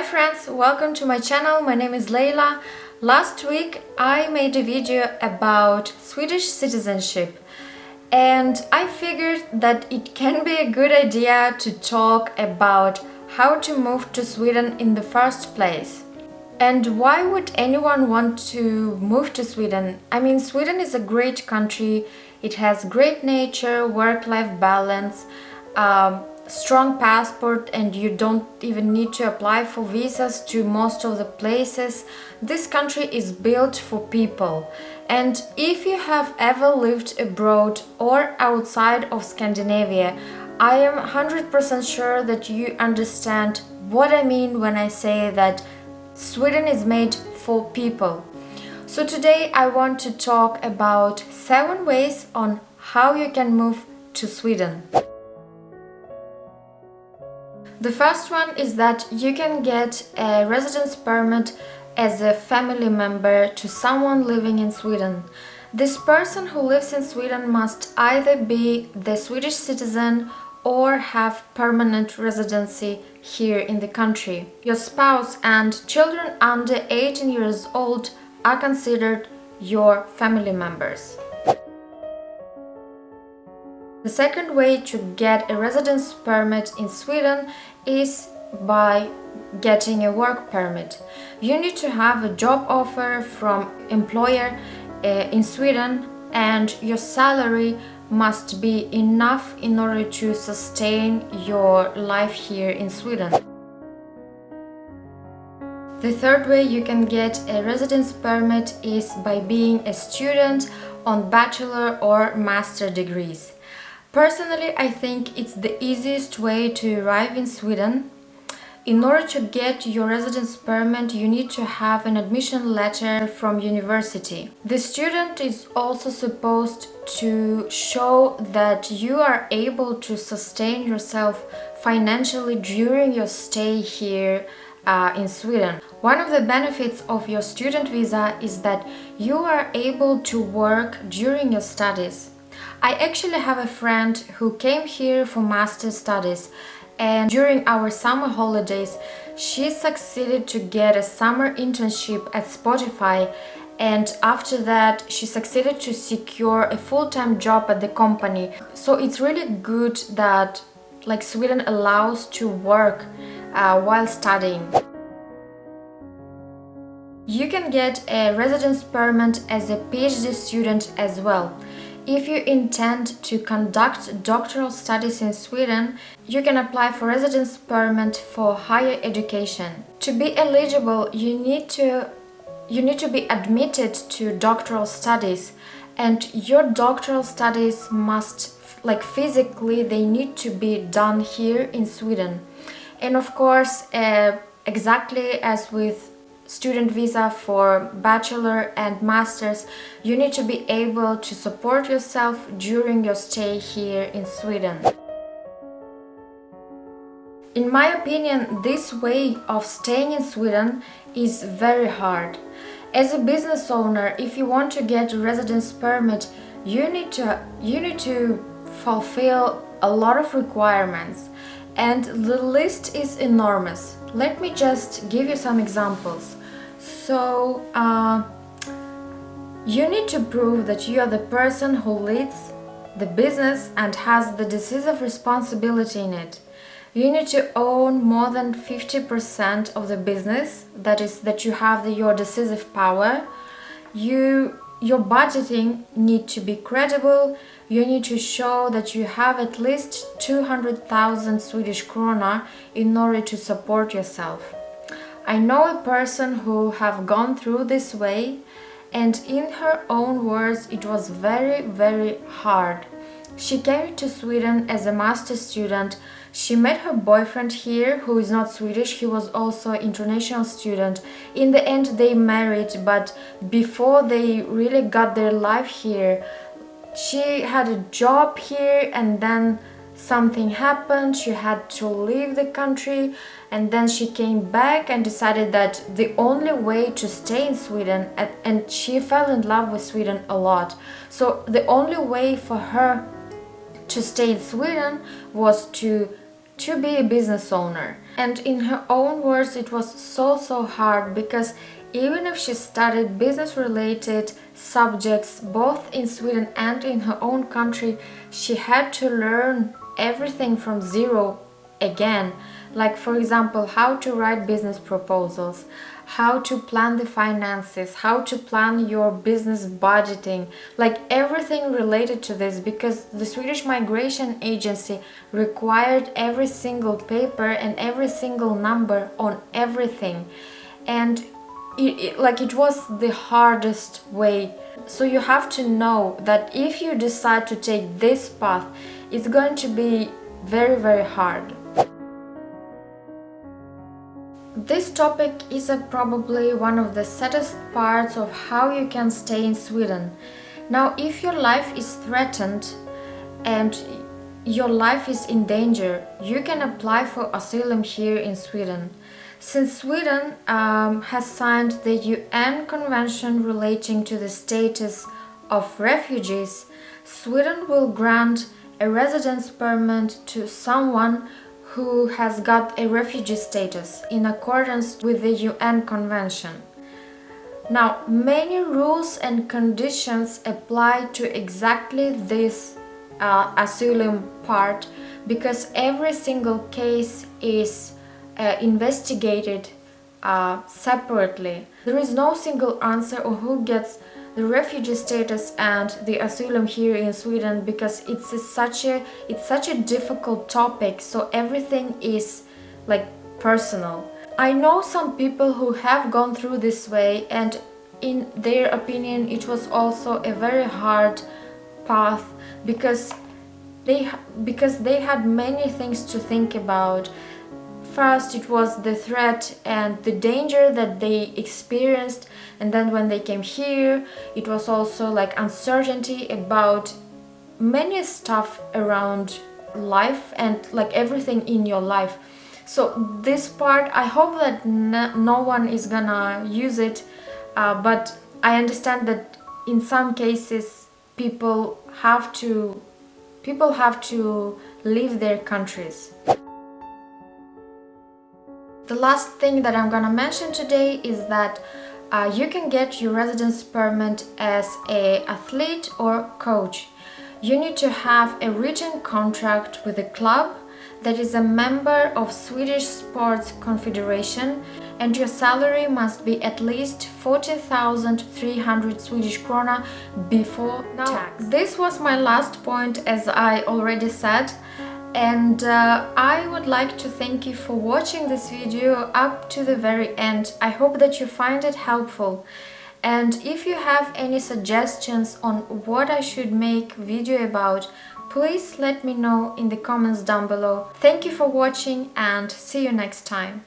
Hi friends, welcome to my channel. My name is Leila. Last week I made a video about Swedish citizenship and I figured that it can be a good idea to talk about how to move to Sweden in the first place. And why would anyone want to move to Sweden? I mean, Sweden is a great country. It has great nature, work-life balance, strong passport, and you don't even need to apply for visas to most of the places. This country is built for people. And if you have ever lived abroad or outside of Scandinavia, I am 100% sure that you understand what I mean when I say that Sweden is made for people. So today I want to talk about 7 ways on how you can move to Sweden. The first one is that you can get a residence permit as a family member to someone living in Sweden. This person who lives in Sweden must either be the Swedish citizen or have permanent residency here in the country. Your spouse and children under 18 years old are considered your family members. The second way to get a residence permit in Sweden is by getting a work permit. You need to have a job offer from employer in Sweden, and your salary must be enough in order to sustain your life here in Sweden. The third way you can get a residence permit is by being a student on bachelor or master degrees. Personally, I think it's the easiest way to arrive in Sweden. In order to get your residence permit, you need to have an admission letter from university. The student is also supposed to show that you are able to sustain yourself financially during your stay here in Sweden. One of the benefits of your student visa is that you are able to work during your studies. I actually have a friend who came here for master's studies, and during our summer holidays she succeeded to get a summer internship at Spotify, and after that she succeeded to secure a full-time job at the company. So it's really good that Sweden allows to work while studying. You can get a residence permit as a PhD student as well. If you intend to conduct doctoral studies in Sweden, you can apply for residence permit for higher education. To be eligible, you need to be admitted to doctoral studies, and your doctoral studies must, physically, they need to be done here in Sweden. And of course, exactly as with student visa for bachelor and masters, you need to be able to support yourself during your stay here in Sweden. In my opinion, this way of staying in Sweden is very hard. As a business owner, if you want to get a residence permit, you need to fulfill a lot of requirements, and the list is enormous. Let me just give you some examples. So, you need to prove that you are the person who leads the business and has the decisive responsibility in it. You need to own more than 50% of the business, that is, that you have your decisive power. Your budgeting needs to be credible. You need to show that you have at least 200,000 Swedish krona in order to support yourself. I know a person who have gone through this way, and in her own words, it was very, very hard. She came to Sweden as a master's student. She met her boyfriend here, who is not Swedish. He was also an international student. In the end, they married, but before they really got their life here, she had a job here, and then something happened. She had to leave the country, and then she came back and decided that the only way to stay in Sweden, and she fell in love with Sweden a lot. So the only way for her to stay in Sweden was to to be a business owner. And in her own words, it was so hard because even if she studied business related subjects both in Sweden and in her own country, she had to learn everything from zero again. Like, for example, how to write business proposals, how to plan the finances, how to plan your business budgeting, like everything related to this, because the Swedish Migration Agency required every single paper and every single number on everything. And it was the hardest way. So you have to know that if you decide to take this path, it's going to be very hard. This topic is probably one of the saddest parts of how you can stay in Sweden. Now, if your life is threatened and your life is in danger, you can apply for asylum here in Sweden. Since Sweden has signed the UN Convention relating to the status of refugees, Sweden will grant a residence permit to someone who has got a refugee status in accordance with the UN Convention. Now, many rules and conditions apply to exactly this asylum part, because every single case is investigated separately. There is no single answer on who gets the refugee status and the asylum here in Sweden, because it's such a difficult topic, so everything is like personal. I know some people who have gone through this way, and in their opinion it was also a very hard path because they had many things to think about. First, it was the threat and the danger that they experienced, and then when they came here, it was also like uncertainty about many stuff around life and like everything in your life. So this part, I hope that no one is gonna use it, but I understand that in some cases people have to leave their countries. The last thing that I'm gonna mention today is that you can get your residence permit as an athlete or coach. You need to have a written contract with a club that is a member of Swedish Sports Confederation, and your salary must be at least 40,300 Swedish krona before tax. This was my last point, as I already said. And I would like to thank you for watching this video up to the very end. I hope that you find it helpful. And if you have any suggestions on what I should make video about, please let me know in the comments down below. Thank you for watching and see you next time.